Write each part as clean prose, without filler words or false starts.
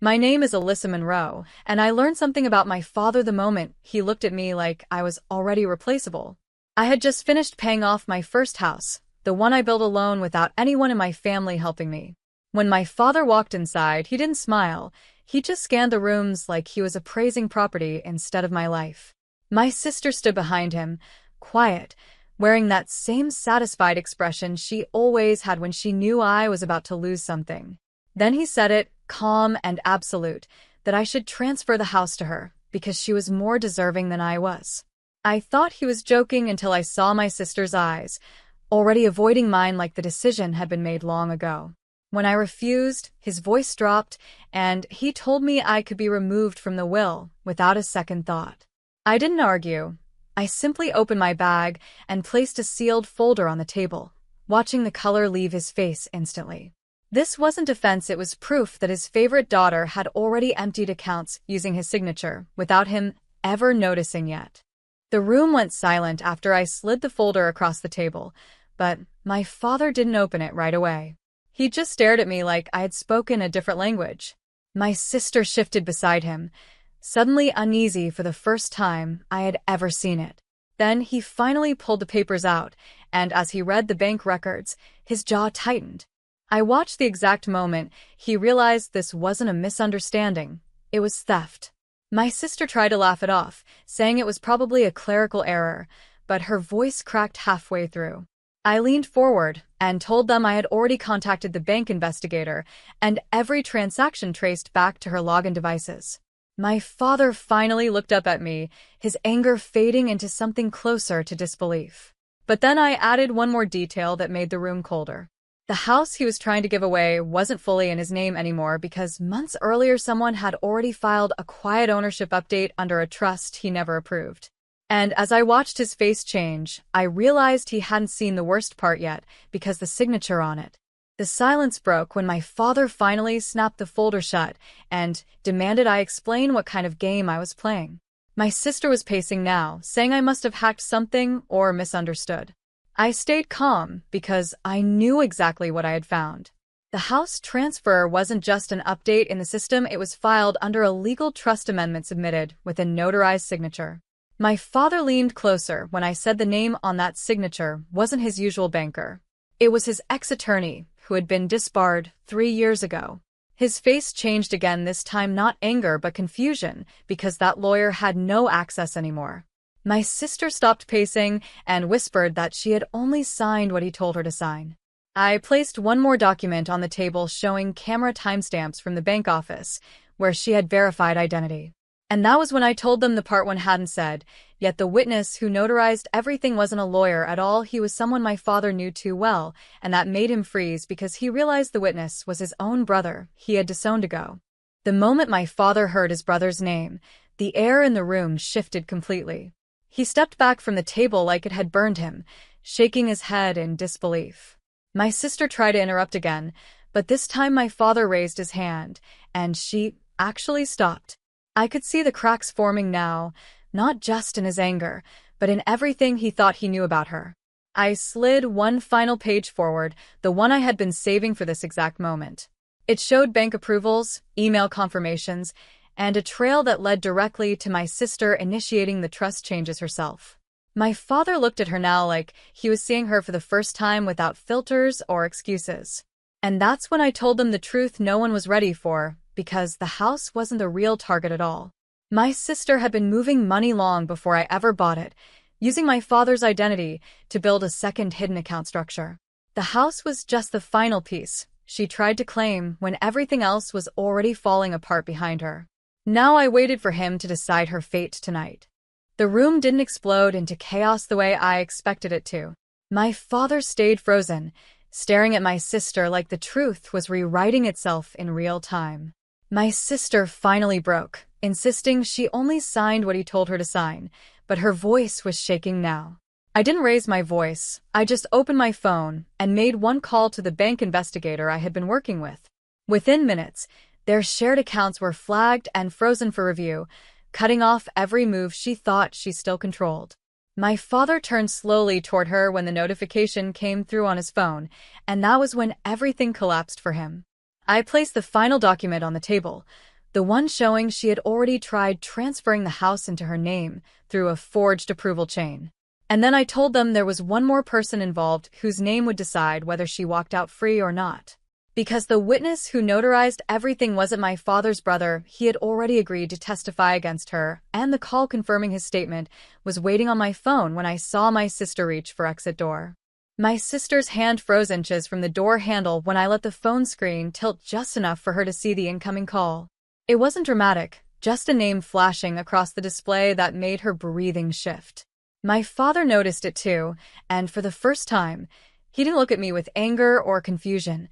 My name is Alyssa Monroe, and I learned something about my father the moment he looked at me like I was already replaceable. I had just finished paying off my first house, the one I built alone without anyone in my family helping me. When my father walked inside, he didn't smile. He just scanned the rooms like he was appraising property instead of my life. My sister stood behind him, quiet, wearing that same satisfied expression she always had when she knew I was about to lose something. Then he said it, calm and absolute, that I should transfer the house to her because she was more deserving than I was. I thought he was joking until I saw my sister's eyes, already avoiding mine like the decision had been made long ago. When I refused, his voice dropped, and he told me I could be removed from the will without a second thought. I didn't argue. I simply opened my bag and placed a sealed folder on the table, watching the color leave his face instantly. This wasn't defense, it was proof that his favorite daughter had already emptied accounts using his signature, without him ever noticing yet. The room went silent after I slid the folder across the table, but my father didn't open it right away. He just stared at me like I had spoken a different language. My sister shifted beside him, suddenly uneasy for the first time I had ever seen it. Then he finally pulled the papers out, and as he read the bank records, his jaw tightened. I watched the exact moment he realized this wasn't a misunderstanding, it was theft. My sister tried to laugh it off, saying it was probably a clerical error, but her voice cracked halfway through. I leaned forward and told them I had already contacted the bank investigator and every transaction traced back to her login devices. My father finally looked up at me, his anger fading into something closer to disbelief. But then I added one more detail that made the room colder. The house he was trying to give away wasn't fully in his name anymore because months earlier someone had already filed a quiet ownership update under a trust he never approved. And as I watched his face change, I realized he hadn't seen the worst part yet because the signature on it. The silence broke when my father finally snapped the folder shut and demanded I explain what kind of game I was playing. My sister was pacing now, saying I must have hacked something or misunderstood. I stayed calm because I knew exactly what I had found. The house transfer wasn't just an update in the system, it was filed under a legal trust amendment submitted with a notarized signature. My father leaned closer when I said the name on that signature wasn't his usual banker. It was his ex-attorney, who had been disbarred 3 years ago. His face changed again, this time not anger but confusion, because that lawyer had no access anymore. My sister stopped pacing and whispered that she had only signed what he told her to sign. I placed one more document on the table showing camera timestamps from the bank office, where she had verified identity. And that was when I told them the part one hadn't said, yet the witness who notarized everything wasn't a lawyer at all, he was someone my father knew too well, and that made him freeze because he realized the witness was his own brother he had disowned ago. The moment my father heard his brother's name, the air in the room shifted completely. He stepped back from the table like it had burned him, shaking his head in disbelief. My sister tried to interrupt again, but this time my father raised his hand, and she actually stopped. I could see the cracks forming now, not just in his anger, but in everything he thought he knew about her. I slid one final page forward, the one I had been saving for this exact moment. It showed bank approvals, email confirmations, and a trail that led directly to my sister initiating the trust changes herself. My father looked at her now like he was seeing her for the first time without filters or excuses. And that's when I told them the truth no one was ready for, because the house wasn't the real target at all. My sister had been moving money long before I ever bought it, using my father's identity to build a second hidden account structure. The house was just the final piece she tried to claim when everything else was already falling apart behind her. Now I waited for him to decide her fate tonight. The room didn't explode into chaos the way I expected it to. My father stayed frozen, staring at my sister like the truth was rewriting itself in real time. My sister finally broke, insisting she only signed what he told her to sign, but her voice was shaking now. I didn't raise my voice, I just opened my phone and made one call to the bank investigator I had been working with. Within minutes, their shared accounts were flagged and frozen for review, cutting off every move she thought she still controlled. My father turned slowly toward her when the notification came through on his phone, and that was when everything collapsed for him. I placed the final document on the table, the one showing she had already tried transferring the house into her name through a forged approval chain. And then I told them there was one more person involved whose name would decide whether she walked out free or not. Because the witness who notarized everything wasn't my father's brother, he had already agreed to testify against her, and the call confirming his statement was waiting on my phone when I saw my sister reach for exit door. My sister's hand froze inches from the door handle when I let the phone screen tilt just enough for her to see the incoming call. It wasn't dramatic, just a name flashing across the display that made her breathing shift. My father noticed it too, and for the first time, he didn't look at me with anger or confusion,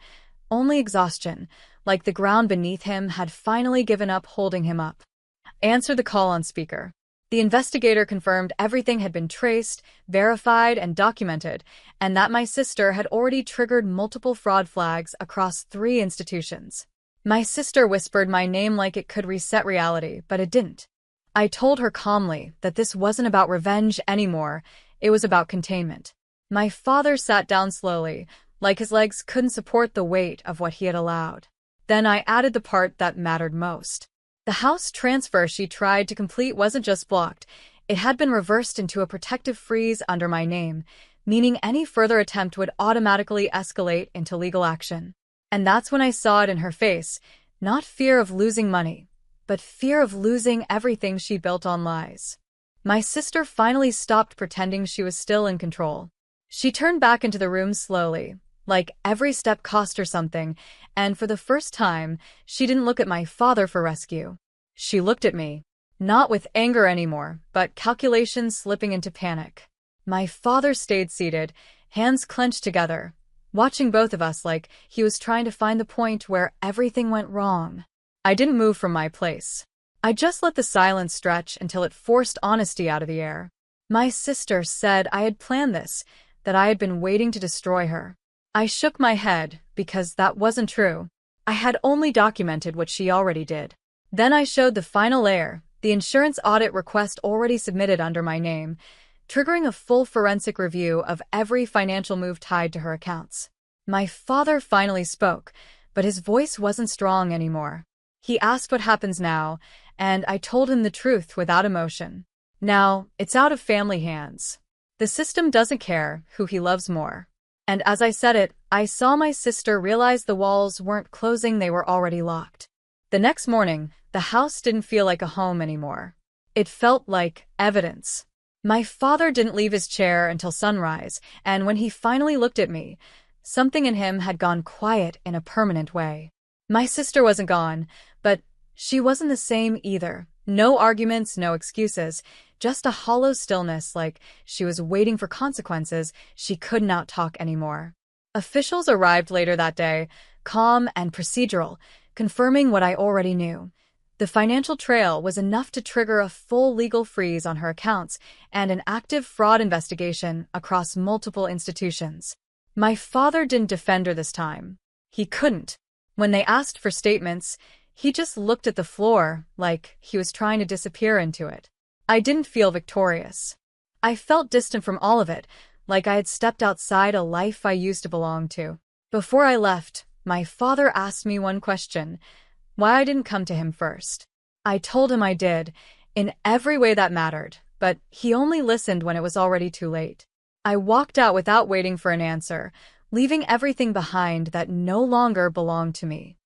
only exhaustion, like the ground beneath him had finally given up holding him up. I answered the call on speaker. The investigator confirmed everything had been traced, verified, and documented, and that my sister had already triggered multiple fraud flags across 3 institutions. My sister whispered my name like it could reset reality, but it didn't. I told her calmly that this wasn't about revenge anymore, it was about containment. My father sat down slowly, like his legs couldn't support the weight of what he had allowed. Then I added the part that mattered most. The house transfer she tried to complete wasn't just blocked, it had been reversed into a protective freeze under my name, meaning any further attempt would automatically escalate into legal action. And that's when I saw it in her face, not fear of losing money, but fear of losing everything she built on lies. My sister finally stopped pretending she was still in control. She turned back into the room slowly, like every step cost her something, and for the first time, she didn't look at my father for rescue. She looked at me, not with anger anymore, but calculation slipping into panic. My father stayed seated, hands clenched together, watching both of us like he was trying to find the point where everything went wrong. I didn't move from my place. I just let the silence stretch until it forced honesty out of the air. My sister said I had planned this, that I had been waiting to destroy her. I shook my head, because that wasn't true. I had only documented what she already did. Then I showed the final layer, the insurance audit request already submitted under my name, triggering a full forensic review of every financial move tied to her accounts. My father finally spoke, but his voice wasn't strong anymore. He asked what happens now, and I told him the truth without emotion. Now, it's out of family hands. The system doesn't care who he loves more. And as I said it, I saw my sister realize the walls weren't closing, they were already locked. The next morning, the house didn't feel like a home anymore. It felt like evidence. My father didn't leave his chair until sunrise, and when he finally looked at me, something in him had gone quiet in a permanent way. My sister wasn't gone, but she wasn't the same either. No arguments, no excuses, just a hollow stillness like she was waiting for consequences. She couldn't outtalk anymore. Officials arrived later that day, calm and procedural, confirming what I already knew. The financial trail was enough to trigger a full legal freeze on her accounts and an active fraud investigation across multiple institutions. My father didn't defend her this time. He couldn't. When they asked for statements, he just looked at the floor like he was trying to disappear into it. I didn't feel victorious. I felt distant from all of it, like I had stepped outside a life I used to belong to. Before I left, my father asked me one question: why I didn't come to him first. I told him I did, in every way that mattered, but he only listened when it was already too late. I walked out without waiting for an answer, leaving everything behind that no longer belonged to me.